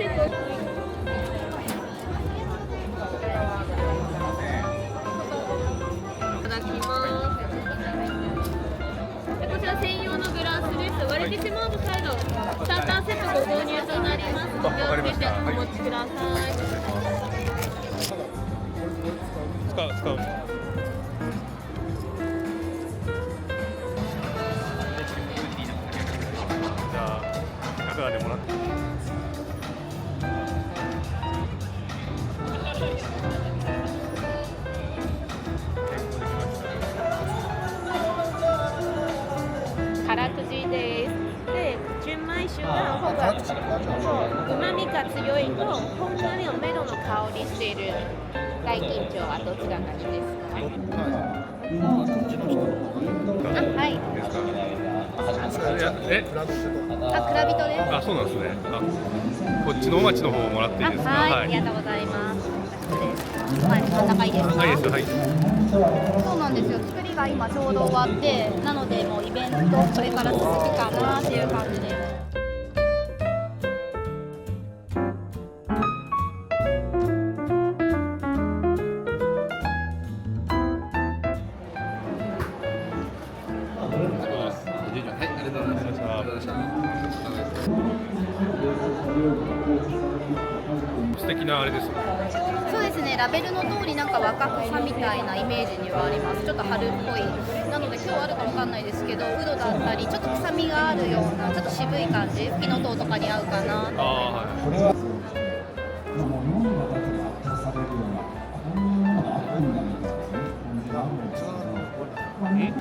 セット。いただきます。こちら専用のグラスです。割れてしまうと再度スターターセットご購入となります。お気をつけてお持ちください。使う。じゃあ100でもらって。辛口です。で、純米酒がほぼうまみが強いと本当におメロの香りしている大金町はどちらがいいですか？はい。蔵人です。そうなんですね。こっちのお町の方をもらっていいですか？はい、ありがとうございます。はい、真ん中いいですか？はい、です。はい。そうなんですよ。作りが今ちょうど終わって、なのでもうイベントこれから続くかなっていう感じです。素敵なあれです。そうですね、ラベルの通りなんか若草みたいなイメージにはあります。ちょっと春っぽい。なので今日あるかわかんないですけど、ウドだったりちょっと臭みがあるようなちょっと渋い感じ、フキノトウとかに合うかなと思います。はい。